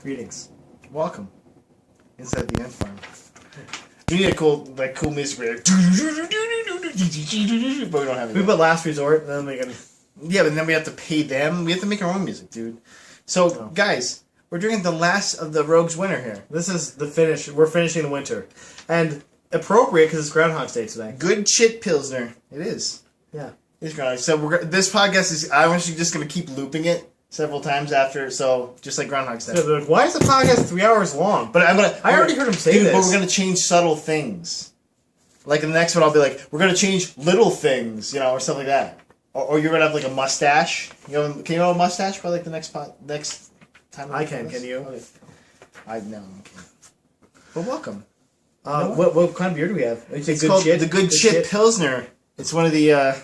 Greetings. Welcome. Inside the ant farm. We need a cool music right here. But we don't have it. We put Last Resort, and then we can... Yeah, but then we have to pay them. We have to make our own music, dude. So, guys, we're drinking the last of the Rogue's Winter here. This is the finish. We're finishing the winter. And appropriate, because it's Groundhog Day today. Good Chit Pilsner. It is. Yeah. It's Groundhog. So, this podcast is... I'm actually just going to keep looping it several times after, so just like Groundhog Day. So like, why is the podcast 3 hours long? But I already heard him say this. But we're gonna change subtle things. Like in the next one, I'll be like, we're gonna change little things, or something like that. Or you're gonna have like a mustache. Can you have a mustache by like the next time? I can. Can you? Okay. I can't. But welcome. What kind of beer do we have? It's called the Good Chit Pilsner. It's one of the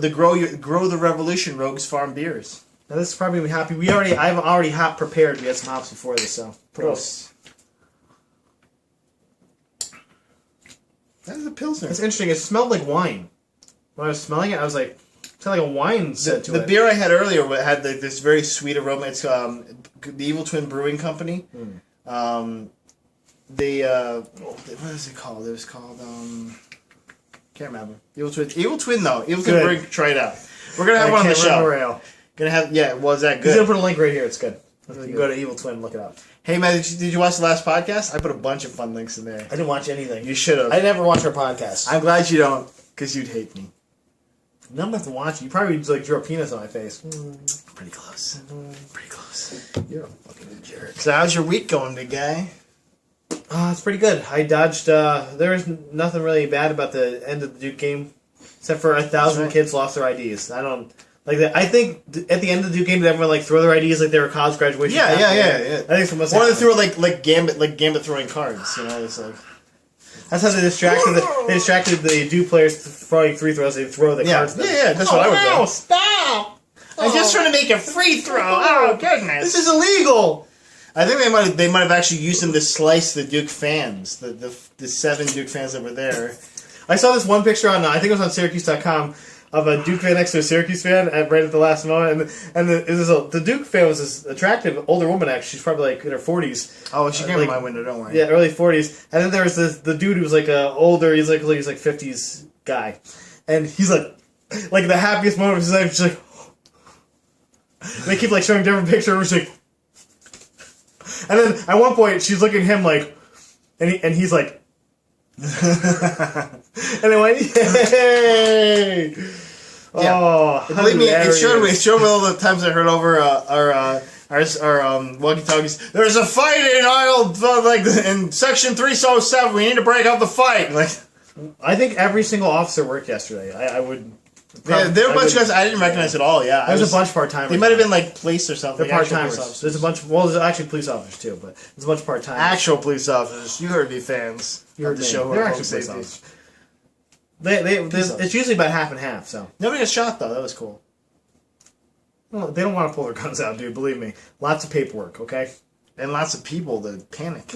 Grow the Revolution Rogues Farm beers. Now this is probably gonna be happy. I've already hop prepared. We had some hops before this, so gross. That is a Pilsner. It's interesting. It smelled like wine. When I was smelling it, I was like, it sounded like a wine scent to it. The beer I had earlier had this very sweet aroma. It's the Evil Twin Brewing Company. What is it called? It was called can't remember. Evil Twin though. Evil Twin Brewing. Try it out. We're gonna have one on the show. Gonna have was that good? He's gonna put a link right here. It's good. You go to Evil Twin and look it up. Hey man, did you watch the last podcast? I put a bunch of fun links in there. I didn't watch anything. You should have. I never watch our podcast. I'm glad you don't, because you'd hate me. No, I'm not to watch it. You probably like drew a penis on my face. Pretty close. Pretty close. You're a fucking jerk. So how's your week going, big guy? It's pretty good. I dodged. There was nothing really bad about the end of the Duke game, except for 1,000 kids lost their IDs. I don't. Like that, I think at the end of the Duke game, did everyone throw their IDs like they were college graduation? Yeah. I think from or they threw like Gambit throwing cards. It's like that's how they distracted the Duke players throwing free throws. They throw the cards. Yeah. That's what I would do. Stop! I'm just trying to make a free throw. Oh goodness, this is illegal. I think they might have actually used them to slice the Duke fans, the 7 Duke fans that were there. I saw this one picture on I think it was on Syracuse.com. Of a Duke fan next to a Syracuse fan right at the last moment, and the Duke fan was this attractive older woman. Actually, she's probably like in her 40s. Oh, she came in my window. Don't worry. Yeah, early 40s. And then there was the dude who was like older. He's like 50s guy, and he's like the happiest moment of his life. She's like, they keep showing different pictures. Like, and then at one point she's looking at him and he's like. And I went, yay! Yeah. Oh, believe me, it showed me all the times I heard over our walkie-talkies. There's a fight in aisle in section 307. We need to break up the fight. I think every single officer worked yesterday. I would. Yeah, there were a bunch of guys I didn't recognize at all. Yeah, there's a bunch of part-timers. They might have been police or something. They're part-timers. There's a bunch. There's actually police officers too, but there's a bunch of part-timers. Actual police officers. You heard me, fans. You heard the show. They're actually police officers. It's usually about half and half. So nobody got shot though. That was cool. Well, they don't want to pull their guns out, dude. Believe me. Lots of paperwork, okay, and lots of people that panic.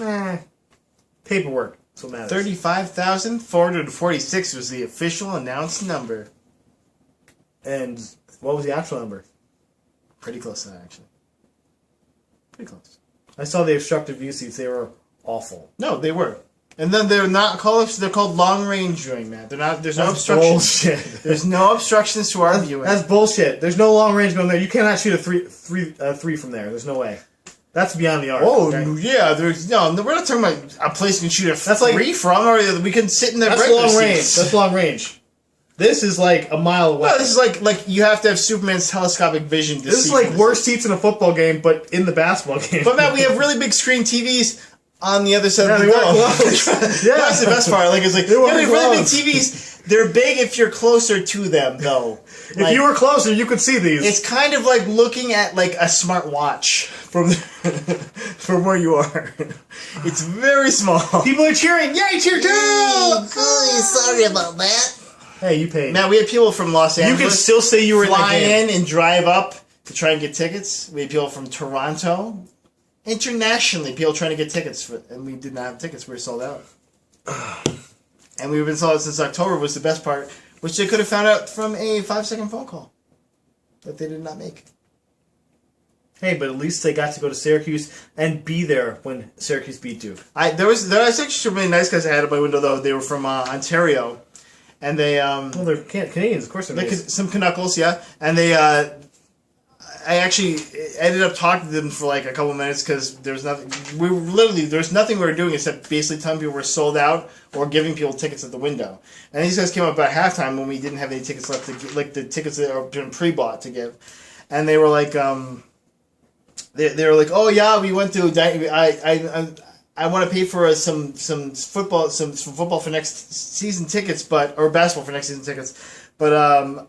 Paperwork. That's what matters. 35,446 was the official announced number. And what was the actual number? Pretty close to that, actually. Pretty close. I saw the obstructive view seats. They were awful. No, they were. And then they're not called. They're called long range viewing, Matt. They're not. There's no obstructions. Bullshit. There's no obstructions to our viewing. That's bullshit. There's no long range going there. You cannot shoot a three from there. There's no way. That's beyond the arc. Oh yeah. There's no. We're not talking about a place you can shoot a three from, or we can sit in the. That's long range. That's long range. This is a mile away. No, this is like you have to have Superman's telescopic vision to see. This is worse seats in a football game, but in the basketball game. But Matt, we have really big screen TVs on the other side of the wall. Yeah, that's the best part. We have really big TVs. They're big if you're closer to them, though. If you were closer, you could see these. It's kind of like looking at a smart watch from where you are. It's very small. People are cheering. Yay, cheer too! Sorry about that. Hey, you paid. Now, we had people from Los Angeles. You can still say you were fly in and drive up to try and get tickets. We had people from Toronto. Internationally, people trying to get tickets. And we did not have tickets. We were sold out. And we've been sold out since October was the best part, which they could have found out from a 5-second phone call that they did not make. Hey, but at least they got to go to Syracuse and be there when Syracuse beat Duke. There was actually some really nice guys I had at my window though. They were from Ontario, and they Well, they're Canadians, of course they're nice. some Canuckles, yeah, and they. I actually ended up talking to them for like a couple minutes because there's nothing. There's nothing we were doing except basically telling people we're sold out or giving people tickets at the window. And these guys came up about halftime when we didn't have any tickets left to give, like the tickets that are been pre-bought to give, and they were like, they were like, oh yeah, we went to I want to pay for some football for next season tickets, or basketball for next season tickets. But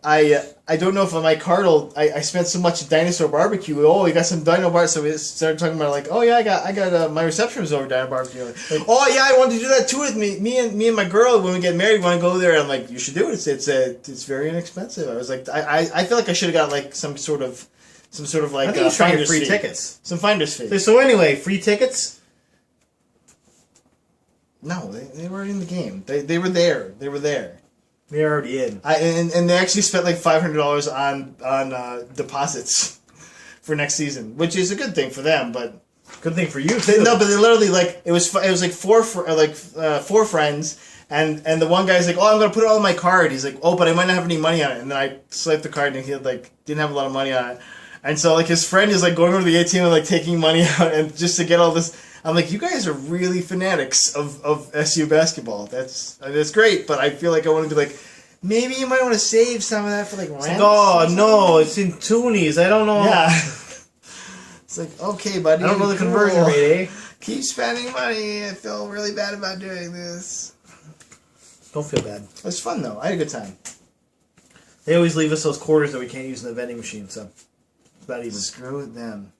I don't know if on my card I spent so much at Dinosaur Barbecue. Oh, you got some Dino Bar, so we started talking about like, oh yeah, I got my reception was over at Dino Barbecue. Like, oh yeah, I wanted to do that too with me and my girl when we get married. Want to go there? I'm like, you should do it. It's very inexpensive. I was like, I feel like I should have got like some sort of like I think he's trying to get free fee. tickets. Some finder's fee. So anyway, free tickets. No, they were in the game. They were there. They were there. They're already in. And they actually spent like $500 on deposits for next season, which is a good thing for them, but good thing for you too. No, but they literally like it was like four friends, and the one guy's like, oh, I'm gonna put it all on my card. He's like, oh, but I might not have any money on it, and then I swiped the card and he had like didn't have a lot of money on it, and so like his friend is like going over to the ATM and like taking money out and just to get all this. I'm like, you guys are really fanatics of SU basketball. That's great, but I feel like I want to be like, maybe you might want to save some of that for like rent. Like, oh no, it's in toonies. I don't know. Yeah. It's like, okay, buddy. I don't know the conversion rate, eh? Keep spending money. I feel really bad about doing this. Don't feel bad. It was fun though. I had a good time. They always leave us those quarters that we can't use in the vending machine, so it's not even. Screw them.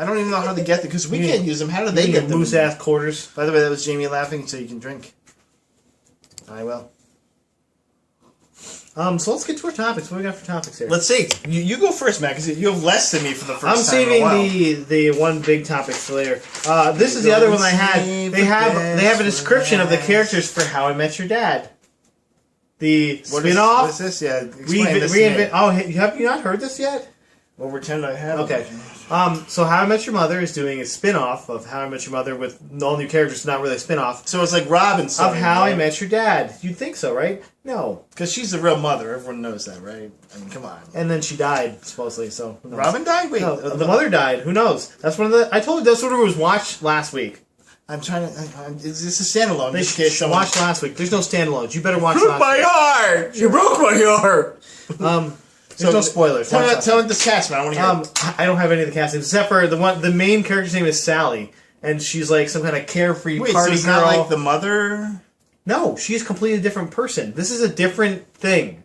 I don't even know how they get them because we can't use them. How do they get them? Moose ass quarters. By the way, that was Jamie laughing, so you can drink. I will. So let's get to our topics. What do we got for topics here? Let's see. You go first, Matt, because you have less than me for the first time. I'm saving the one big topic for later. This is the other one I had. They have a description of the characters for How I Met Your Dad. The spin-off. What is this? Yeah, explain this to me. Oh, have you not heard this yet? Well, pretend I have. Okay. So How I Met Your Mother is doing a spin-off of How I Met Your Mother with all new characters, not really a spin-off. So it's like Robinson. Of How I Met Your Dad. You'd think so, right? No. Because she's the real mother. Everyone knows that, right? I mean, come on. And then she died, supposedly, so who knows? Robin died? Wait. No, the mother died. Who knows? That's one of the... I told you that's what it was watched last week. I'm trying to... Is this a standalone? They watched last week. There's no standalones. You better watch last week. Broke my heart! You broke my heart! There's no spoilers. Tell me the cast, man. I want to hear it. I don't have any of the cast names except for the main character's name is Sally, and she's like some kind of carefree party so it's girl. not like the mother? No, she's a completely different person. This is a different thing,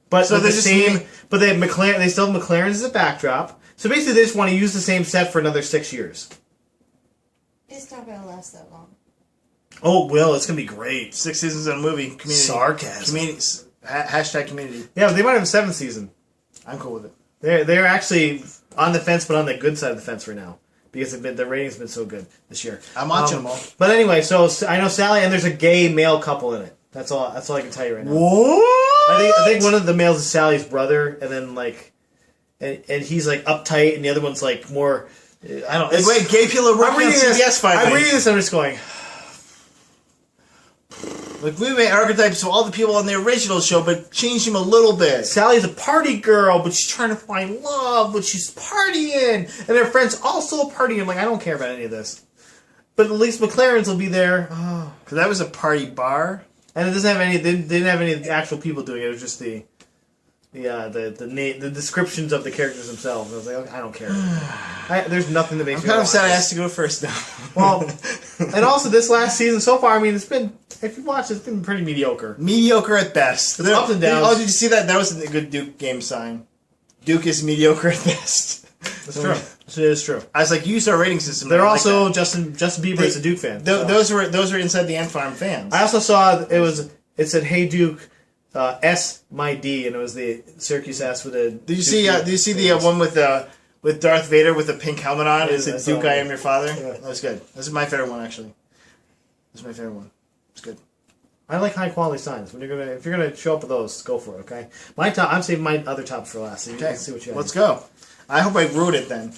but so the same. But they have McLaren. They still have McLaren's as a backdrop. So basically, they just want to use the same set for another 6 years. It's not gonna last that long. Oh, it will. It's gonna be great. 6 seasons of a movie. Community. Sarcasm. Hashtag community. Yeah, but they might have a 7th season. I'm cool with it. They're actually on the fence, but on the good side of the fence right now because the ratings have been so good this year. I'm watching them all. But anyway, so I know Sally, and there's a gay male couple in it. That's all I can tell you right now. What? I think one of the males is Sally's brother, and then like, and he's like uptight, and the other one's like more. I don't. Wait, gay people are working on CBS finally. I'm reading this. I'm just going. Like, we made archetypes of all the people on the original show, but changed them a little bit. Sally's a party girl, but she's trying to find love, but she's partying. And their friend's also partying. I'm like, I don't care about any of this. But at least McLaren's will be there. Oh. Because that was a party bar. And it doesn't have any, they didn't have any actual people doing it. It was just the descriptions of the characters themselves. I was like, okay, I don't care. There's nothing that makes me I'm kind of sad I this. asked to go first now. Well, and also this last season so far, I mean, it's been, if you watch, it's been pretty mediocre. Mediocre at best. It's ups and downs. Oh, did you see that? That was a good Duke game sign. Duke is mediocre at best. That's true. It is true. I was like, use our rating system. They're also Justin Bieber is a Duke fan. Those were Inside the Ant Farm fans. I also saw it said "Hey Duke, S my D," and it was the Syracuse S with a. Did you see the one with Darth Vader with the pink helmet on? It said "Duke, I am your father." Yeah. That was good. This is my favorite one, actually. This is my favorite one. It's good. I like high quality signs. If you're gonna show up with those, go for it. Okay. I'm saving my other top for last. So you can see what you have. Let's go. I hope I wrote it then.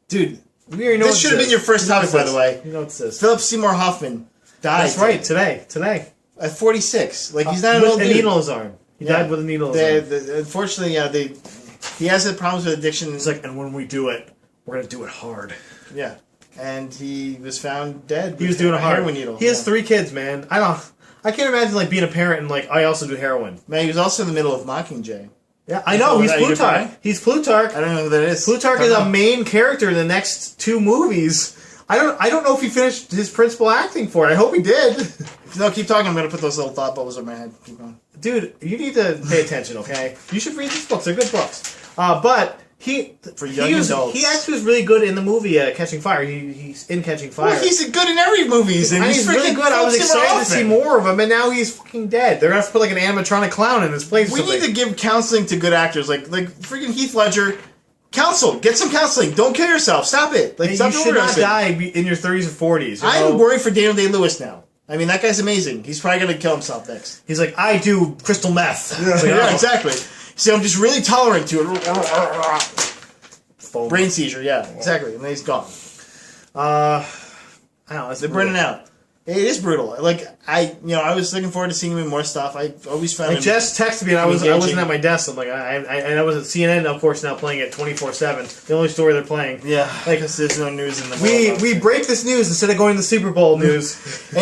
Dude, We already know this should have been your first topic, by the way. You know what's this? Philip Seymour Hoffman died. That's right. Today. At 46. Like, he's not an with old a dude. needle in his arm. He died with a needle in his arm. Unfortunately, he has had problems with addiction. He's like, and when we do it, we're gonna do it hard. Yeah. And he was found dead. He was doing a hard heroin needle. He has 3 kids, man. I can't imagine like being a parent and like I also do heroin. Man, he was also in the middle of Mockingjay. Yeah, I know. He's Is that your Plutarch. guy? He's Plutarch. I don't know who that is. Plutarch is a main character in the next 2 movies. I don't know if he finished his principal acting for it. I hope he did. No, keep talking. I'm going to put those little thought bubbles in my head. Keep going. Dude, you need to pay attention, okay? You should read these books. They're good books. But For young adults. he actually was really good in the movie Catching Fire. He's in Catching Fire. Well, he's good in every movie. And he's really good. I was excited to see more of him, and now he's fucking dead. They're gonna have to put like an animatronic clown in his place. We need to give counseling to good actors, like freaking Heath Ledger. Counsel, get some counseling. Don't kill yourself. Stop it. Like, you stop should not overdosing. die in your 30s or 40s. You I'm know? worried for Daniel Day-Lewis now. I mean, that guy's amazing. He's probably going to kill himself next. He's like, I do crystal meth. It's like, Yeah, oh, exactly. See, I'm just really tolerant to it. foam. Brain seizure, yeah, exactly. And then he's gone. I don't know. They're burning out. It is brutal. Like, I was looking forward to seeing him in more stuff. I always found Like him... Jess texted me, and I wasn't engaging. at my desk. I'm like, I was at CNN, of course, now playing it 24/7. The only story they're playing. Yeah, Like, because there's no news in the world. We break this news instead of going to the Super Bowl news.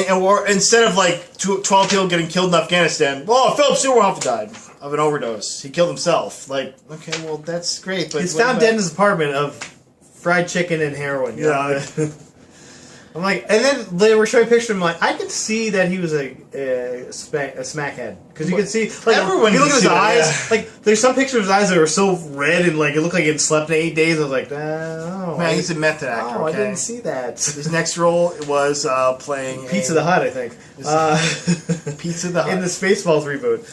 Or instead of, like, 12 people getting killed in Afghanistan, Philip Seymour Hoffman died of an overdose. He killed himself. Like, okay, well, that's great, but... He's what found about- dead in his apartment of fried chicken and heroin. You Yeah. know? I'm like, and then they were showing a picture of him. Like, I could see that he was a smackhead because you could see like Everyone if you look can at his see that, eyes. yeah. Like, there's some pictures of his eyes that were so red and like it looked like he hadn't slept in 8 days. I was like, oh, Man, he's a method actor, I okay? didn't see that. His next role was playing... Pizza the Hut, I think. Pizza the Hut. In the Spaceballs reboot.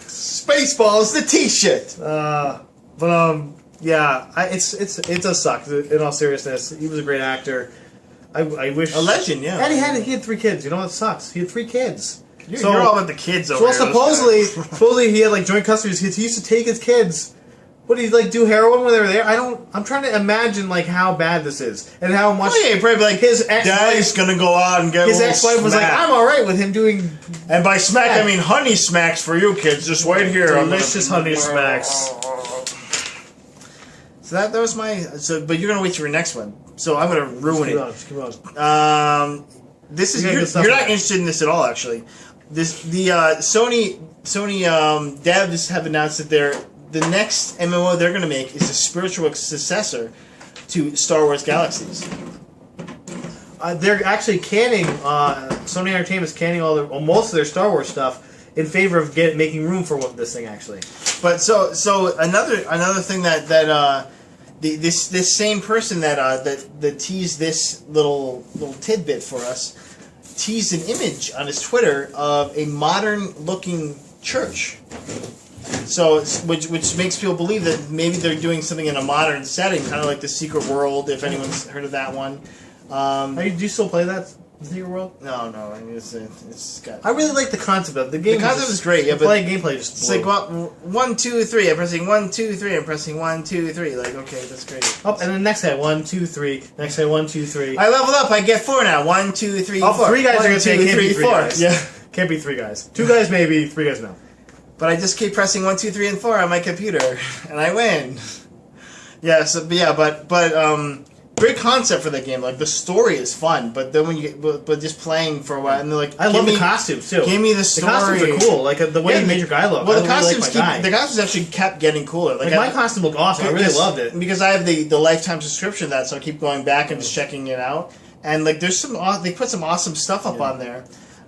Spaceballs, the T-shirt. Yeah, it does suck. In all seriousness, he was a great actor. I wish A legend, yeah. And he had 3 kids. You know what sucks? He had 3 kids. You're all about the kids over Well, here. supposedly he had like joint custody of his kids. He used to take his kids. What, did he like do heroin when they were there? I'm trying to imagine like how bad this is and how much. Oh, yeah, probably like his ex-wife- Daddy's gonna go out and get his a little ex-wife was like, smack. I'm all right with him doing And by smack, Yeah. I mean honey smacks for you kids. Just wait here. I'm gonna- delicious honey smacks. So that was my... but you're gonna wait for your next one. So I'm gonna ruin it. Just keep on. This is We got you're good stuff not here. interested in this at all, actually. Sony devs have announced that the next MMO they're going to make is a spiritual successor to Star Wars Galaxies. They're actually canning. Sony Entertainment's canning most of their Star Wars stuff in favor of making room for this thing. Actually, But so another thing that this same person that teased this little tidbit for us teased an image on his Twitter of a modern looking church. So which makes people believe that maybe they're doing something in a modern setting, kind of like The Secret World, if anyone's heard of that one. do you still play that Secret World? No, I mean, it's got... I really like the concept of the game. The concept is great, yeah, but playing gameplay just it's like, well, 1, 2, 3. I'm pressing 1, 2, 3. I'm pressing 1, 2, 3. Like, okay, that's great. up and then next guy 1, 2, 3. Next guy 1, 2, 3. I leveled up. I get 4 now. 1, 2, 3, Oh, 4. 3 guys are 1, gonna say 2, it can't 3, be 3 4. guys. Yeah. Can't be 3 guys. 2 guys maybe, 3 guys no. But I just keep pressing 1, 2, 3, and 4 on my computer, and I win. Yeah. So, but great concept for that game. Like the story is fun, but then when you get, but just playing for a while, and they're like, I love the costumes too. Give me the The story. costumes are cool. Like the way Yeah, you made your guy look. Well, I the really costumes like my guy. the costumes actually kept getting cooler. Like my costume looked awesome. I really loved it. Because I have the lifetime subscription to that, so I keep going back and just checking it out. And like, there's they put some awesome stuff up on there.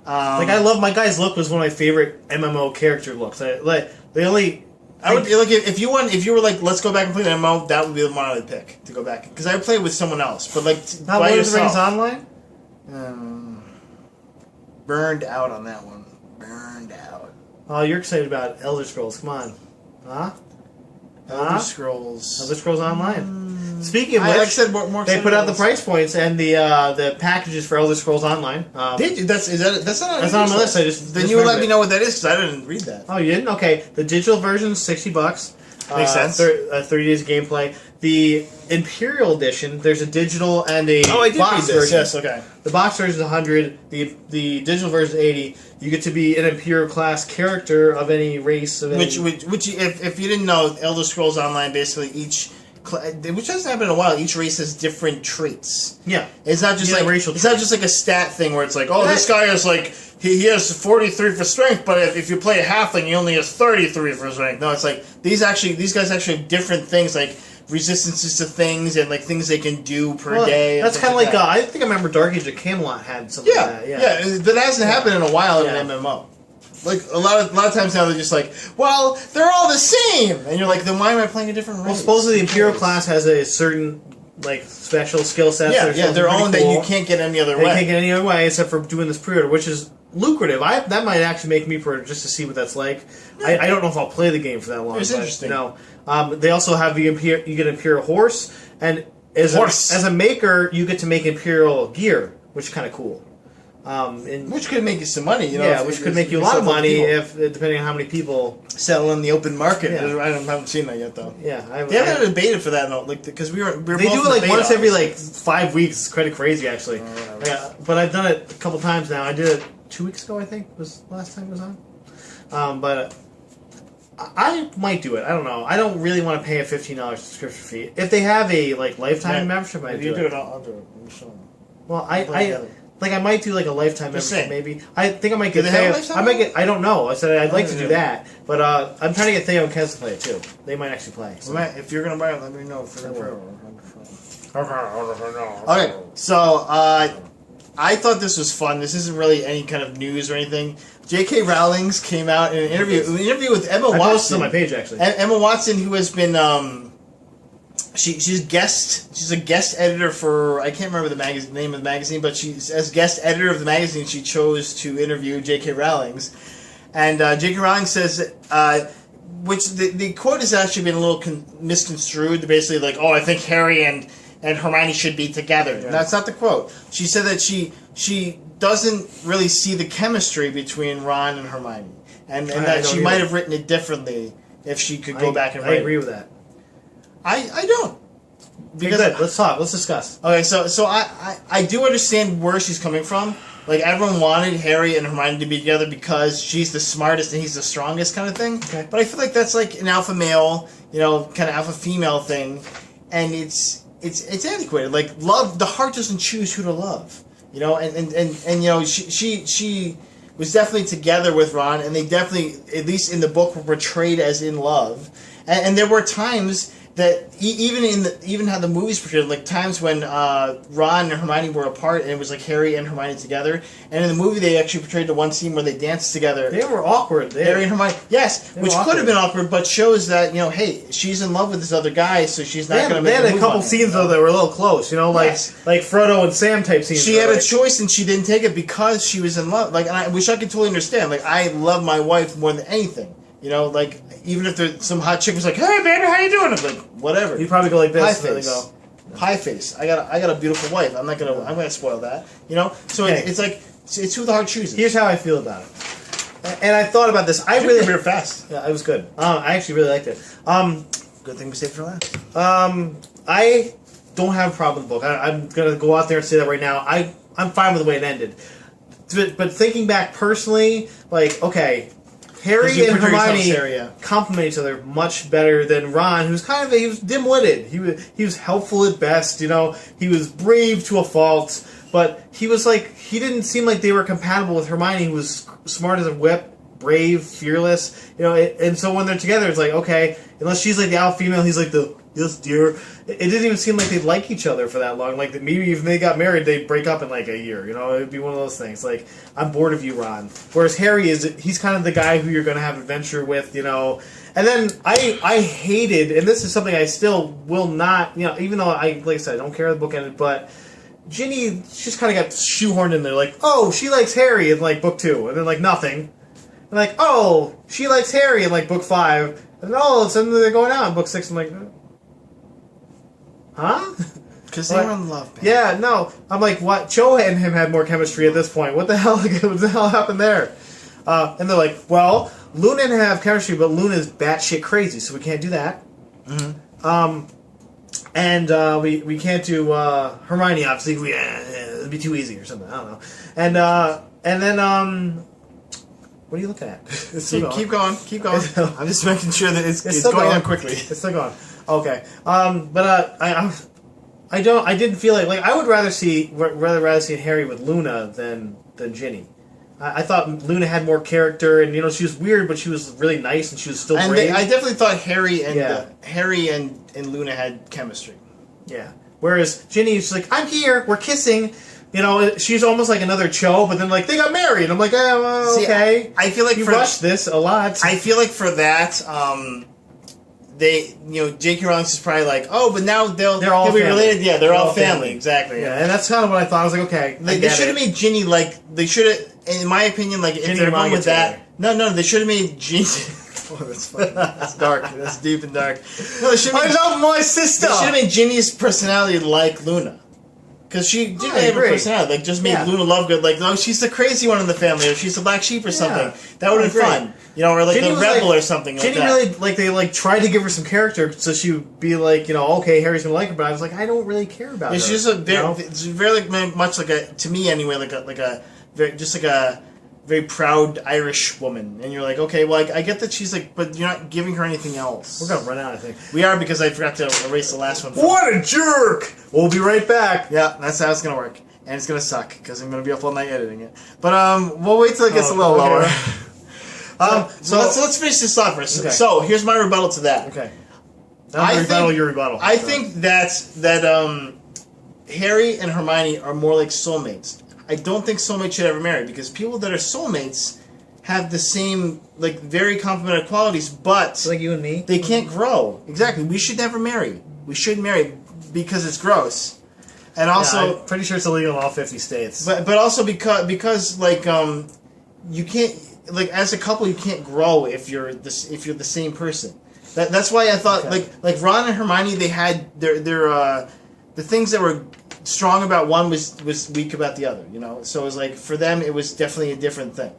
Like I love my guy's look was one of my favorite MMO character looks. I would like if you were like, let's go back and play the MMO, that would be the one I would pick to go back, because I would play with someone else. But like Not by Lord of the Rings yourself, Online. burned out on that one. Burned out. Oh, you're excited about Elder Scrolls? Come on, huh? Elder Scrolls. Elder Scrolls Online. Speaking of which, like I said, more they put out the price points and the packages for Elder Scrolls Online. Did you? That's not on my list. Then you would let me know what that is, because I didn't read that. Oh, you didn't? Okay, the digital version is $60. Makes sense. 30 days of gameplay. The Imperial Edition, there's a digital and a Oh, I did read box this. version. Yes, okay. The box version is 100. The digital version is 80. You get to be an Imperial class character of any race. Of any... Which, if you didn't know, Elder Scrolls Online basically which hasn't happened in a while. Each race has different traits. Yeah, it's not just racial. It's not just like a stat thing where it's like, oh, this guy is like he has 43 for strength, but if you play a halfling, he only has 33 for strength. No, it's like these guys actually have different things like resistances to things and like things they can do per day. That's kind of like I think I remember Dark Age of Camelot had something like that. Yeah, that hasn't happened in a while in an MMO. Like a lot of times now they're just like, well, they're all the same, and you're like, then why am I playing a different race? Well, supposedly the Imperial class has a certain like special skill set. Yeah, their own that you can't get any other way. You can't get any other way except for doing this pre-order, which is lucrative. That might actually make me just to see what that's like. Yeah. I don't know if I'll play the game for that long. It's interesting. No, they also have you get an Imperial horse, and as a maker, you get to make Imperial gear, which is kind of cool. Which could make you some money, you know. Yeah, which could make you a lot of money depending on how many people settle in the open market. Yeah. I haven't seen that yet, though. Yeah, they haven't had a beta for that, like because we were. They do it like once every 5 weeks. It's kind of crazy, actually. Yeah, but I've done it a couple times now. I did it 2 weeks ago, I think was the last time it was on. But I might do it. I don't know. I don't really want to pay a $15 subscription fee. If they have a lifetime membership, I do it. I'll do it. I'm sure. Well, I might do like a lifetime membership, maybe. I think I might get. Do they have a lifetime? I might get. I don't know. I said I'd like to do that, but I'm trying to get Theo and Kez to play it too. They might actually play. So. If you're gonna buy it, let me know. Okay, so I thought this was fun. This isn't really any kind of news or anything. J.K. Rowling's came out in an interview with Emma Watson. I posted on my page actually. Emma Watson, who has been she's a guest editor for, I can't remember the name of the magazine, but she's as guest editor of the magazine. She chose to interview J.K. Rowling's, and J.K. Rowling says which the quote has actually been a little misconstrued. Basically, like, oh, I think Harry and Hermione should be together. Yeah. That's not the quote. She said that she doesn't really see the chemistry between Ron and Hermione, and that she might have written it differently if she could go back and write. I agree with that. I don't. Because let's talk. Let's discuss. Okay, so I do understand where she's coming from. Like, everyone wanted Harry and Hermione to be together because she's the smartest and he's the strongest kind of thing. Okay. But I feel like that's like an alpha male, kind of alpha female thing, and it's antiquated. Like, love, the heart doesn't choose who to love. And she was definitely together with Ron, and they definitely, at least in the book, were portrayed as in love. And there were times that even how the movies portrayed, like times when Ron and Hermione were apart, and it was like Harry and Hermione together. And in the movie, they actually portrayed the one scene where they danced together. They were awkward. Harry and Hermione, yes, which could have been awkward, but shows that hey, she's in love with this other guy, so she's not going to make. They had a couple scenes though that were a little close, like Frodo and Sam type scenes. She had a choice, and she didn't take it because she was in love. Like, and I wish I could totally understand. Like, I love my wife more than anything. Like, even if there's some hot chick was like, "Hey, baby, how you doing?" I'm like, whatever. You probably go like this. Pie face. Pie face. I got a beautiful wife. I'm gonna spoil that. So okay. It's like it's who the heart chooses. Here's how I feel about it. And I thought about this. I really real fast. Yeah, it was good. I actually really liked it. Good thing we saved for last. I don't have a problem with the book. I'm gonna go out there and say that right now. I'm fine with the way it ended. But thinking back personally, like, okay, Harry and Hermione complement each other much better than Ron, who's he was dim-witted. He was helpful at best, He was brave to a fault, but he didn't seem like they were compatible with Hermione, who was smart as a whip, brave, fearless, And so when they're together, it's like, okay, unless she's like the alpha female, he's like the yes, dear. It didn't even seem like they'd like each other for that long. Like, maybe if they got married, they'd break up in like a year. It'd be one of those things. Like, I'm bored of you, Ron. Whereas Harry he's kind of the guy who you're going to have adventure with, And then I hated, and this is something I still will not, even though like I said, I don't care how the book ended, but Ginny just kind of got shoehorned in there. Like, oh, she likes Harry in like book 2, and then like nothing. And like, oh, she likes Harry in like book 5, and then all of a sudden they're going out in book 6. I'm like, huh? Because they were in love, man. Yeah, no. I'm like, what? Cho and him had more chemistry at this point. What the hell happened there? And they're like, well, Luna and have chemistry, but Luna's batshit crazy, so we can't do that. And we can't do Hermione. Obviously, it'd be too easy or something. I don't know. And then what are you looking at? Keep going. I'm just making sure that it's still going on quickly. It's still going. Okay. But I didn't feel like I would rather see Harry with Luna than Ginny. I thought Luna had more character, and she was weird, but she was really nice, and she was still brave. I definitely thought Harry and Luna had chemistry. Yeah. Whereas Ginny's like, I'm here, we're kissing. She's almost like another Cho, but then they got married. I'm like, well, okay. See, I feel like you rushed this a lot. I feel like for that, J.K. Rowling is probably like, oh, but now they'll be related. Yeah, they're all family. Exactly. Yeah, and that's kind of what I thought. I was like, okay. They should have made Ginny they should have, in my opinion, if they're going with that. No, they should have made Ginny. Oh, that's funny. That's dark. That's deep and dark. No, I love my sister. They should have made Ginny's personality like Luna. Because she didn't have a personality. Just made Luna Lovegood. She's the crazy one in the family, or she's the black sheep or something. That would have been fun. Or Ginny the rebel or something Ginny like that. really, they tried to give her some character, so she would be okay, Harry's gonna like her, but I was like, I don't really care about her. She's just it's very much to me anyway, a very proud Irish woman, and you're like, okay, well, I get that she's but you're not giving her anything else. We're gonna run out, I think. We are, because I forgot to erase the last one. What a jerk! We'll be right back. Yeah, that's how it's gonna work, and it's gonna suck because I'm gonna be up all night editing it. But we'll wait till it gets a little lower. So let's finish this off first. Okay. So here's my rebuttal to that. Okay. Your rebuttal. I think that Harry and Hermione are more like soulmates. I don't think soulmates should ever marry, because people that are soulmates have the same very complementary qualities, but like you and me, they can't grow. Exactly. We should never marry. We shouldn't marry because it's gross. And also, I'm pretty sure it's illegal in all 50 states. But also because you can't as a couple you can't grow if you're the same person. That's why I thought like Ron and Hermione, they had their the things that were strong about one was weak about the other. So it was for them it was definitely a different thing.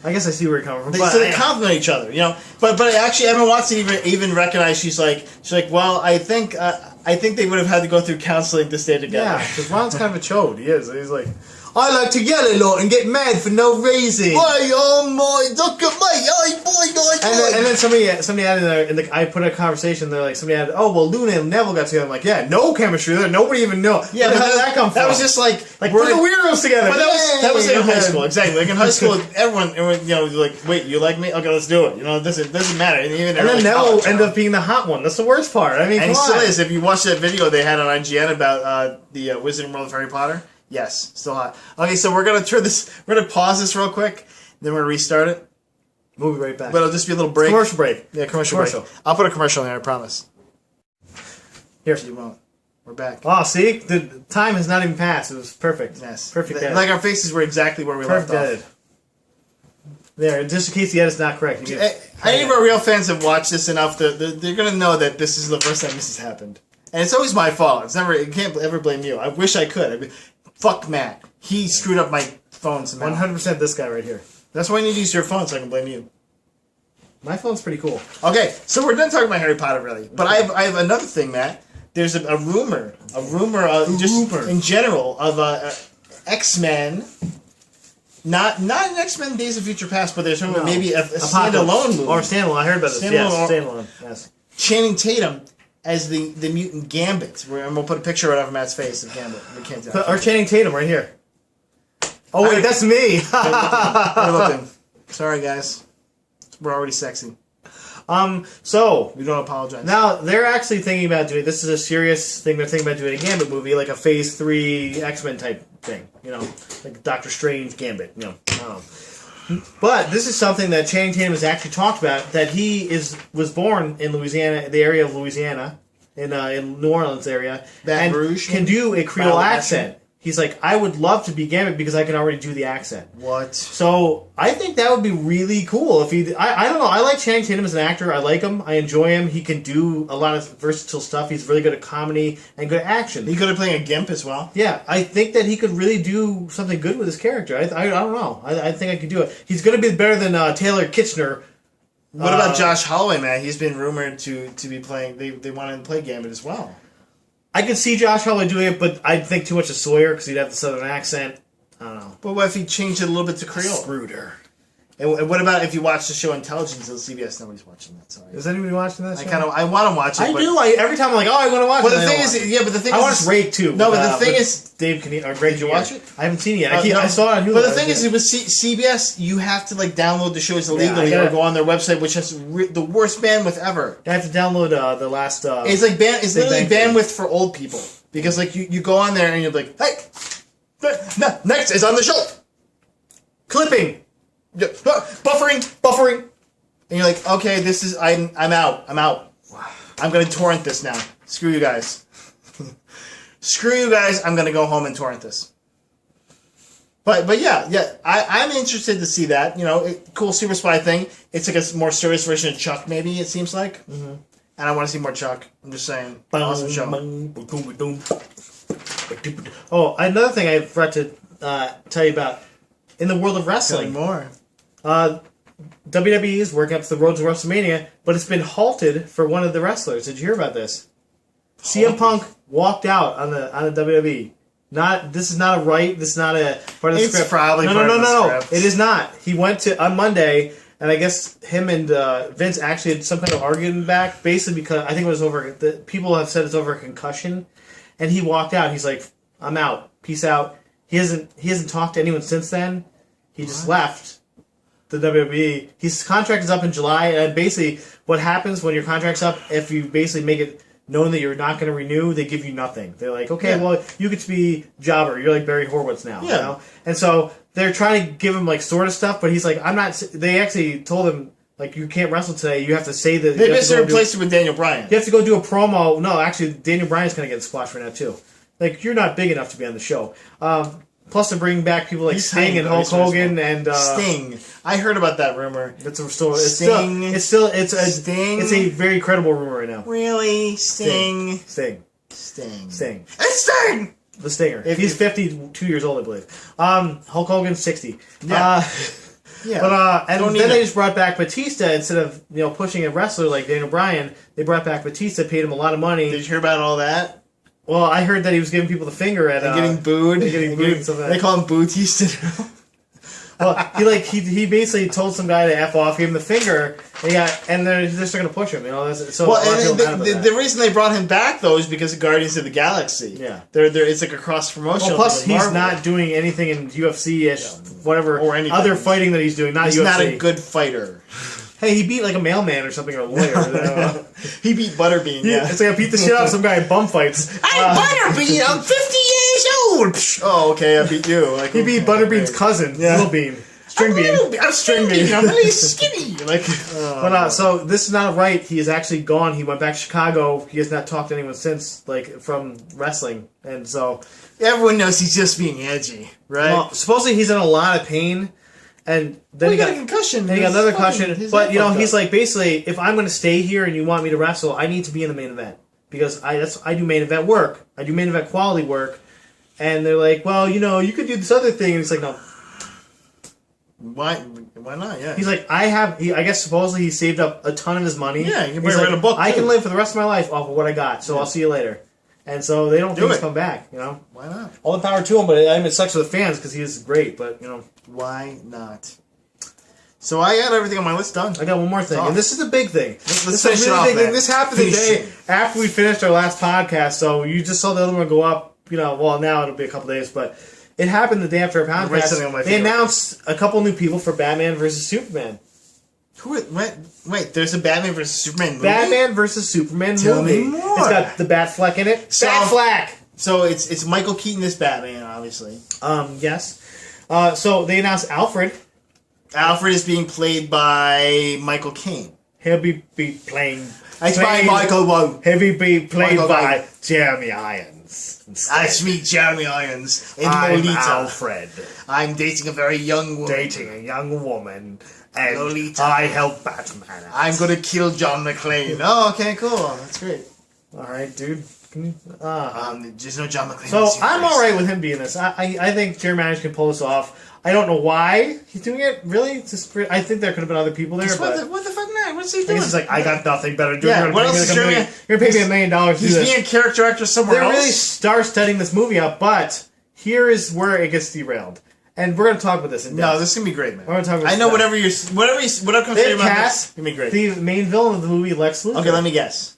I guess I see where you're coming from. So they complement each other, But actually, Emma Watson even recognized. She's like, well, I think they would have had to go through counseling to stay together. Yeah, because Ron's kind of a chode. He is. He's like, I like to yell a lot and get mad for no reason. Why, oh my, look at me, oh boy, and then somebody added in I put a conversation. They're like, somebody added, oh well, Luna and Neville got together. I'm like, yeah, no chemistry there. Nobody even know. Yeah, where the hell did that come from? That was just like put the weirdos together. But that was in high school, exactly. In high school, everyone wait, you like me? Okay, let's do it. It doesn't matter. And then Neville ended up being the hot one. That's the worst part. I mean, and he still is. If you watch that video they had on IGN about the Wizarding World of Harry Potter. Yes, still hot. Okay, so we're gonna pause this real quick, then we're gonna restart it. We'll be right back. But it'll just be a little break. Commercial break. Yeah, commercial break. I'll put a commercial in there, I promise. Here. You won't. We're back. Oh, see? The time has not even passed. It was perfect. Yes. Perfect edit. Like our faces were exactly where we left off. There, just in case the edit's not correct. Any of our real fans have watched this enough, they're gonna know that this is the first time this has happened. And it's always my fault. It can't ever blame you. I wish I could. Fuck Matt. He screwed up my phone somehow. 100% this guy right here. That's why I need to use your phone so I can blame you. My phone's pretty cool. Okay, so we're done talking about Harry Potter, really. But I have another thing, Matt. There's a rumor in general of X-Men. Not an X-Men Days of Future Past, but there's maybe a standalone movie. Or standalone. I heard about this. Standalone. Yes. Channing Tatum as the mutant Gambit. And we'll put a picture right over Matt's face of Gambit. We can't do that. Or Channing Tatum right here. Oh, wait, that's me. We're looking. Sorry, guys. We're already sexy. So we don't apologize. Now they're actually thinking about doing. This is a serious thing. They're thinking about doing a Gambit movie, like a Phase 3 X-Men type thing. Like Doctor Strange Gambit. But this is something that Channing Tatum has actually talked about. That he was born in Louisiana, the area of Louisiana, in New Orleans area, Baton Rouge, can do a Creole accent. he's like, I would love to be Gambit because I can already do the accent. What? So I think that would be really cool if he. I don't know. I like Channing Tatum as an actor. I like him. I enjoy him. He can do a lot of versatile stuff. He's really good at comedy and good at action. He could have played a Gimp as well. Yeah, I think that he could really do something good with his character. I don't know. I think I could do it. He's going to be better than Taylor Kitchener. What about Josh Holloway, man? He's been rumored to be playing. They want him to play Gambit as well. I could see Josh Holloway doing it, but I'd think too much of Sawyer because he'd have the southern accent. I don't know. But what if he changed it a little bit to Creole? Screwed her. And what about if you watch the show Intelligence on CBS? Nobody's watching that. Sorry. Is anybody watching that show? I want to watch it. I but, do. Every time I'm like, I want to watch it. But the thing is, yeah, but the thing I is, watched Rake too. No, but the thing is, Dave or Greg. Did you watch it? I haven't seen it yet. I saw it on Hulu. But the thing is, with CBS, you have to like download the shows illegally or go on their website, which has the worst bandwidth ever. I have to download the last. It's like it's literally bandwidth for old people because like you go on there and you're like, hey, next is on the show. Clipping. Yeah, buffering. And you're like, okay, this is I'm out. I'm gonna torrent this now. Screw you guys. Screw you guys. I'm gonna go home and torrent this. But yeah. I'm interested to see that. You know, cool Super Spy thing. It's like a more serious version of Chuck. Maybe it seems like. Mm-hmm. And I want to see more Chuck. I'm just saying. Awesome show. Oh, another thing I forgot to tell you about in the world of wrestling. More. WWE is working up to the road to WrestleMania, but it's been halted for one of the wrestlers. Did you hear about this? CM Punk walked out on the WWE. This is not a right. This is not a part of the script. Probably no. It is not. He went to on Monday, and I guess him and Vince actually had some kind of argument back, basically because I think it was over. People have said it's over a concussion, and he walked out. He's like, "I'm out. Peace out." He hasn't talked to anyone since then. He just left the WWE. His contract is up in July, and basically what happens when your contract's up, if you basically make it known that you're not going to renew, they give you nothing. They're like, okay, well, you get to be jobber. You're like Barry Horowitz now. Yeah. You know? And so they're trying to give him like sort of stuff, but he's like, I'm not. They actually told him, like, you can't wrestle today. You have to say that. They basically replaced it with Daniel Bryan. You have to go do a promo. No, actually, Daniel Bryan's going to get squashed right now, too. Like, you're not big enough to be on the show. Plus, they're bringing back people like Sting and Hulk Hogan and Sting. I heard about that rumor. It's a very credible rumor right now. Really, Sting. It's Sting. It's Sting. The Stinger. He's 52 years old, I believe. Hulk Hogan's 60. Yeah. But then they just brought back Batista instead of pushing a wrestler like Daniel Bryan. They brought back Batista, paid him a lot of money. Did you hear about all that? Well, I heard that he was giving people the finger at getting booed. And stuff like that. They call him Bootista now. Well, he basically told some guy to F off, gave him the finger, and they're just going to push him. The reason they brought him back though is because of Guardians of the Galaxy. Yeah, it's like a cross promotion. Well, plus he's not doing anything in UFC-ish, whatever or anything. Other fighting that he's doing. He's UFC. Not a good fighter. Hey, he beat like a mailman or something, or a lawyer. He beat Butterbean. Yeah, it's like I beat the shit out of some guy in bum fights. I'm Butterbean. I'm 50 years old. Oh, okay, I beat you. Like, he beat Butterbean's cousin, Little Bean. String Bean. I'm String Bean. I'm really skinny. So this is not right. He is actually gone. He went back to Chicago. He has not talked to anyone since, from wrestling, and so everyone knows he's just being edgy, right? Well, supposedly he's in a lot of pain. And then he got a concussion. And he got another concussion. But he's like, basically, if I'm going to stay here and you want me to wrestle, I need to be in the main event because I do main event work. I do main event quality work. And they're like, well, you could do this other thing. And he's like, no. Why not? Yeah. He's like, I guess supposedly he saved up a ton of his money. Yeah, you can write a book. I can live for the rest of my life off of what I got. So I'll see you later. And so they don't think he's come back. Why not? All the power to him, but it sucks for the fans because he is great. But why not? So I got everything on my list done. I got one more thing, and this is a big thing. Let's finish it off, man. This happened the day after we finished our last podcast, so you just saw the other one go up. Well, now it'll be a couple days, but it happened the day after our podcast. They announced a couple new people for Batman vs Superman. Wait, there's a Batman vs Superman movie? Batman vs Superman movie. Tell me more. It's got the Batfleck in it. Batfleck! So it's Michael Keaton as Batman, obviously. Yes. So they announced Alfred. Alfred is being played by Michael Caine. He'll be playing It's by Michael Wong. Heavy B played Michael by Wong. Jeremy Irons. That's me, Jeremy Irons, in I'm Lolita. Alfred, I'm dating a very young woman. dating a young woman, and Lolita. I help Batman out. I'm gonna kill John McClane. Oh, okay, cool. That's great. All right, dude. Can you, There's no John McClane. so in this I'm universe. all right with him being this. I think Jeremy Irons can pull this off. I don't know why he's doing it. Really, I think there could have been other people there. What But the fuck not? What's he I doing? guess he's like, I got nothing better to do. Yeah, You're what gonna else pay me is like Jeremy- you're gonna pay me $1 million to do He's this. being a character actor somewhere They're else. really star-studding this movie up, but here is where it gets derailed. And we're going to talk about this in depth. No, this is gonna be great, man. We're gonna talk about I know this whatever comes to They your mouth. cast It's gonna be great. the main villain of the movie, Lex Luthor. Okay, let me guess.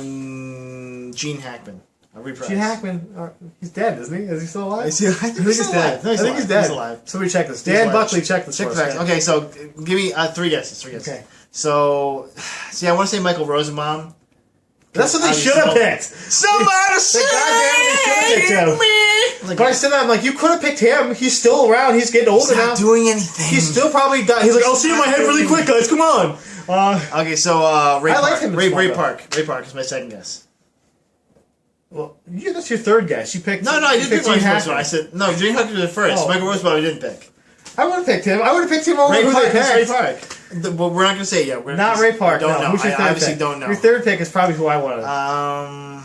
Gene Hackman. A reprise. Gene Hackman, he's dead, isn't he? Is he still alive? I think he's he's alive. dead. No, he's I think he's alive. dead. He's alive. Somebody check this. He's Dan alive. Buckley, check this Check for the us. facts. Okay, so give me 3 guesses. 3 guesses. Okay. So, see, I want to say Michael Rosenbaum. That's what they Obviously, should have no- picked. Somebody They goddamn should have picked him. Like, But I said that, I'm like, you could have picked him. He's still around. He's getting older he's now. not doing anything. He's still probably got. He's like, I'll see you in my head really quick, guys. Come on. Okay, so Ray I Park. like him in Ray Smallville. Park. Ray Park is my second guess. Well, that's your third guess. You picked. No, I you didn't picked pick Gene my first Hackman. one. I said no. Gene Hackman was the first. Oh. Michael Rosenbaum I didn't pick. I would have picked him. I would have picked him over Ray who Park. they It's Ray picked. Park. But we're not gonna say it yet. We're Not just- Ray Park. Don't No. know. Who's your I third obviously pick? don't know. Your third pick is probably who I wanted. My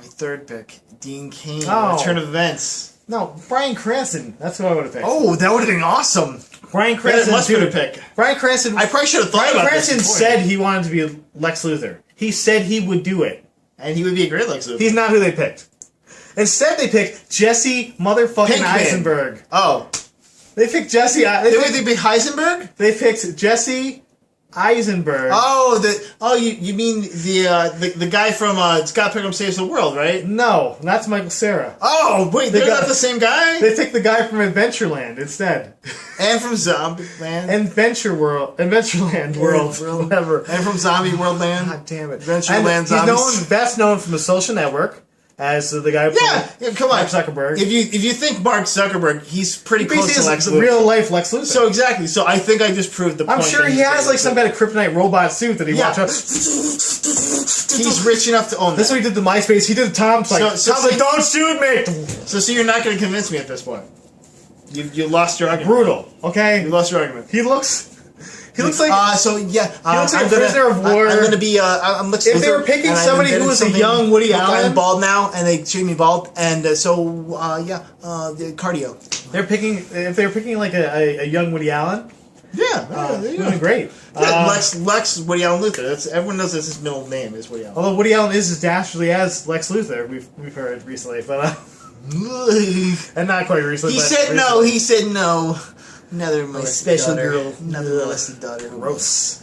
third pick, Dean Cain. Oh. Return of Events. No, Bryan Cranston. That's who I would have picked. Oh, that would have been awesome. Bryan That's Cranston. a much better dude. pick. Bryan Cranston. I probably should have thought Bryan about Cranston this before. said he wanted to be Lex Luthor. He said he would do it. And he would be a great Lex Luthor. He's not who they picked. Instead, they picked Jesse motherfucking Pinkman. Eisenberg. Oh. They picked Jesse. They pick Heisenberg? They picked Jesse Eisenberg. Oh, you mean the guy from Scott Pilgrim Saves the World, right? No, that's Michael Cera. Oh, wait, They they're got- not the same guy? They picked the guy from Adventureland instead. And from Zombieland. Adventureland World, whatever. And from Zombie Worldland. God damn it. Adventureland And he's Zombies. best known from the Social Network as the guy Yeah, come on. Mark Zuckerberg. If you think Mark Zuckerberg, he's pretty close to Basically, Lex is Luthor. real life Lex Luthor. So exactly. So I think I just proved the point. I'm sure that he he's has great like some Lex kind of kryptonite robot suit that he Yeah. walks around. Luthor. He's rich enough to own That's that. what he did to MySpace. He did Tom's like, So- Tom's like, don't shoot me. So you're not going to convince me at this point. You lost your argument. Brutal. Okay. You lost your argument. He looks like. So yeah, He looks like a prisoner of war. I'm gonna be. I'm Lex If they Luthor, were picking and I've somebody who invented was a something. young Woody Look, Allen- I'm bald now, and they treat me bald, and the cardio. if they were picking like a young Woody Allen, Yeah, there you doing go. great. Yeah, Lex Woody Allen Luthor. Everyone knows that's his middle name is Woody Allen. Although Woody Allen is as dastardly as Lex Luthor, we've heard recently, but and not quite recently. He but said no. recently. He said no. Another molested special daughter. girl. Another molested daughter. Gross.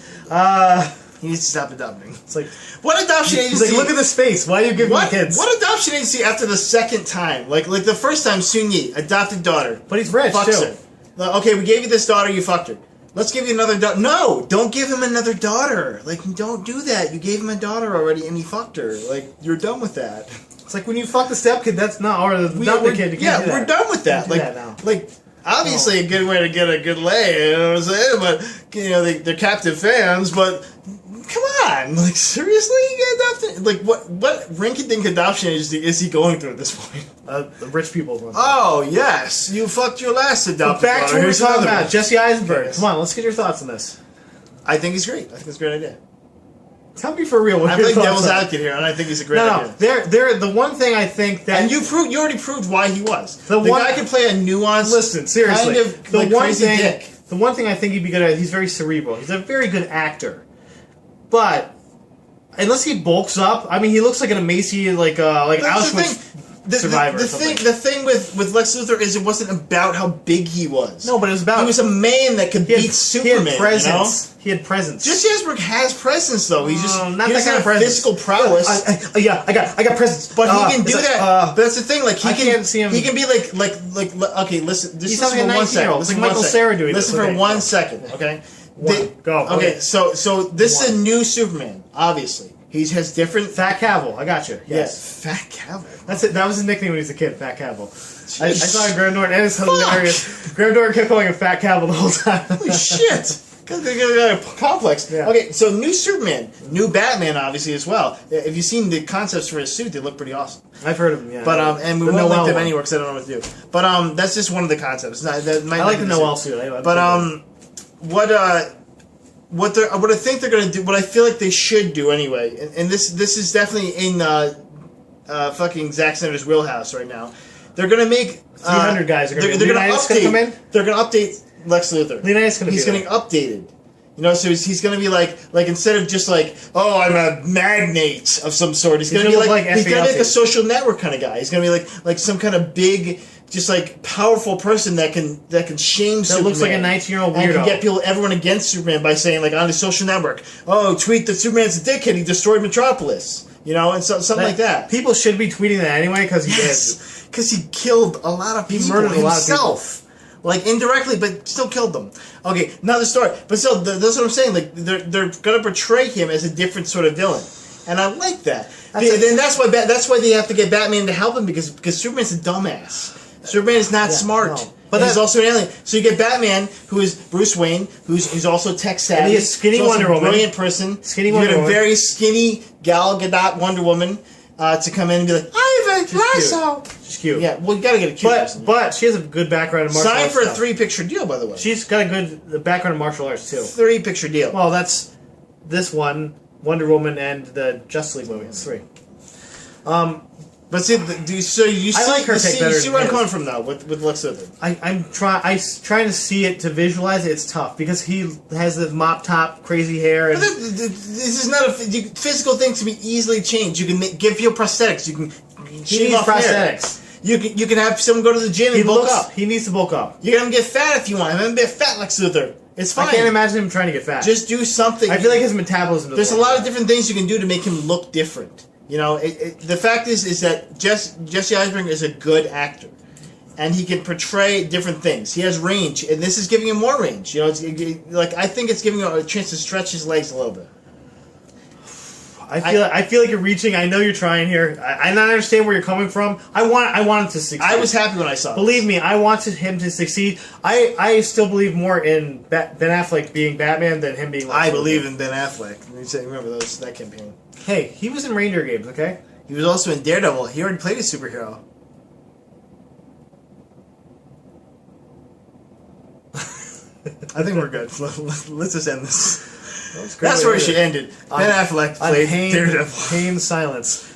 He needs to stop adopting. It's like What adoption he's agency? like, look at the space. Why are you giving me What, kids? what adoption agency after the second time? Like the first time, Sun Yi, adopted daughter. But he's rich Fucks too. her. Like, okay, we gave you this daughter, you fucked her. Let's give you another daughter. No, don't give him another daughter. Like, don't do that. You gave him a daughter already and he fucked her. Like, you're done with that. It's like when you fuck the step kid, that's not or the not the kid. You can't do that. we're done with that. do Like, that now. like obviously a good way to get a good lay. You know what I'm saying? But you know they're captive fans. But come on, like seriously, you adopted? Like what rinky-dink adoption agency is he going through at this point? The rich people. One. Oh yes, you fucked your last adopted Back to daughter. what we were Here's talking another about, one. Jesse Eisenberg. Yes. Come on, let's get your thoughts on this. I think he's great. I think it's a great idea. Tell me for real. What I'm your playing thoughts devil's are. advocate here, and I think he's a great No, idea. they're the one thing I think that And you already proved why he was. The The one- guy can play a nuanced, listen seriously. kind of the like one crazy thing, dick. the one thing I think he'd be good at. He's very cerebral. He's a very good actor, but unless he bulks up, I mean, he looks like an emaciated like That's the Auschwitz thing. survivor. The or something. thing with Lex Luthor is it wasn't about how big he was. No, but it was about He was a man that could he had, beat Superman. He had presence. You know? He had presence. Jesse Eisenberg has presence though. He's just not he that doesn't kind of have presence. physical prowess. I got presence. but he can it's do like, that. But that's the thing. Like he I can. can't see him- He can be like. Okay, listen. Just He's listen like a for 1 second. 19-year-old. Listen It's for like 1 Michael second. Cera doing Listen this. for Okay, 1 go. second. Okay. Go. Okay. So this is a new Superman. Obviously, he has different. Fat Cavill. I got you. Yes. Fat Cavill. That's it. That was his nickname when he was a kid. Fat Cavill. I Jeez. saw Graham Norton, and it's hilarious. Graham Norton kept calling him Fat Cavill the whole time. Holy shit. Because they're complex. Yeah. Okay, so new Superman, new Batman, obviously as well. If you've seen the concepts for his suit, they look pretty awesome. I've heard of them, yeah. But and we The won't link Noel them one. anywhere because I don't know what to do. But that's just one of the concepts. That might I not like be the same. Noel suit. But what I think they're gonna do, what I feel like they should do anyway, and this is definitely in fucking Zack Snyder's wheelhouse right now. They're gonna make 300 guys are gonna they're be. gonna Leonidas gonna update. come in? They're gonna update Lex Luthor. Leonidas gonna He's be getting updated. You know, so he's going to be like instead of just like, oh, I'm a magnate of some sort. He's going to be gonna like look like he's going to be like a SBLC. social network kind of guy. He's going to be like some kind of big, just like powerful person that can shame That Superman. looks like a 19-year-old and weirdo. can get everyone against Superman by saying like on the social network, oh, tweet that Superman's a dickhead. He destroyed Metropolis. You know, and something like that. People should be tweeting that anyway because he did. Yes, because he killed a lot of people murdered a lot of himself. Like indirectly, but still killed them. Okay, another story. But still, that's what I'm saying. Like they're gonna portray him as a different sort of villain, and I like that. And that's why they have to get Batman to help him because Superman's a dumbass. Superman is not smart, no. but But he's also an alien. So you get Batman, who is Bruce Wayne, who's also tech savvy. And he is skinny He's also Wonder a Woman. brilliant person. Skinny you Wonder get a Woman. very skinny Gal Gadot Wonder Woman to come in and be like, I have a lasso. She's cute. Yeah, well, you gotta get a cute person. But she has a good background in martial Sign arts for a stuff. 3-picture deal, by the way. She's got a good background in martial arts too. 3-picture deal. Well, that's this one, Wonder Woman, and the Justice League movie. It's 3. But see, you see, I like her you pick see, better you see than where I'm his. coming from now with Lex Luthor. I'm trying to see it to visualize it. It's tough because he has the mop top, crazy hair, and But this is not a physical thing to be easily changed. You can give you prosthetics. You can he shave needs off hair. prosthetics. You can have someone go to the gym and bulk up. He needs to bulk up. You can have him get fat if you want. Have him get fat Lex Luthor. It's fine. I can't imagine him trying to get fat. Just do something. I feel like his metabolism. There's a lot of different things you can do to make him look different. You know, the fact is that Jesse Eisenberg is a good actor, and he can portray different things. He has range, and this is giving him more range. You know, I think it's giving him a chance to stretch his legs a little bit. I feel like you're reaching. I know you're trying here. I understand where you're coming from. I want him to succeed. I was happy when I saw. Believe me, I wanted him to succeed. I still believe more in Ben Affleck being Batman than him being. I believe in Ben Affleck. Remember that campaign. Hey, he was in Reindeer Games, okay? He was also in Daredevil. He already played a superhero. I think we're good. Let's just end this. That's where we should end it. Ben Affleck played Daredevil. Pain silence.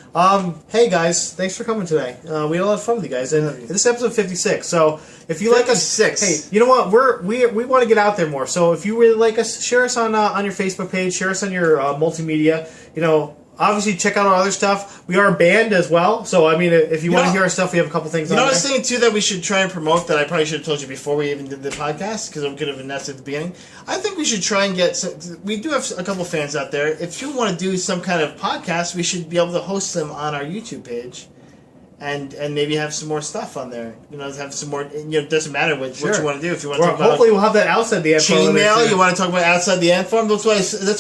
Hey guys, thanks for coming today. We had a lot of fun with you guys, and this is episode 56. So if you like us, 56. hey, you know what? We want to get out there more. So if you really like us, share us on your Facebook page, share us on your multimedia. You know, obviously check out our other stuff. We are a band as well, so I mean, if you want to hear our stuff, we have a couple things. You on know, I there. was thinking too that we should try and promote that. I probably should have told you before we even did the podcast because I could have announced it at the beginning. I think we should try and get. We do have a couple fans out there. If you want to do some kind of podcast, we should be able to host them on our YouTube page, and maybe have some more stuff on there. You know, have some more. You know, it doesn't matter what you want to do. If you want to talk about hopefully we'll have that outside the info. chainmail, you want to talk about outside the ant farm. That's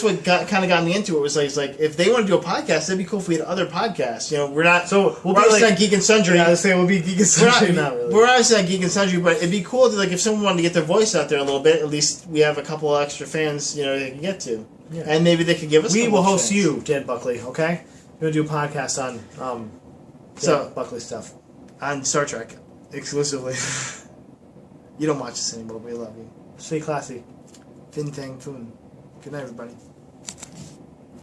what kind of got me into it. Was like if they want to do a podcast, that'd be cool if we had other podcasts. You know, we're not. So we'll we're be obviously like not Geek and Sundry. Yeah, I was saying we'll be Geek and Sundry. Not really. We're obviously not Geek and Sundry, but it'd be cool to like if someone wanted to get their voice out there a little bit. At least we have a couple of extra fans, you know, they can get to, and maybe they could give us. We will host fans. you, Dan Buckley. Okay, we're gonna do a podcast on Dan Buckley stuff. On Star Trek, exclusively. You don't watch this anymore, we love you. Stay classy. Fin Tang Foon. Good night, everybody.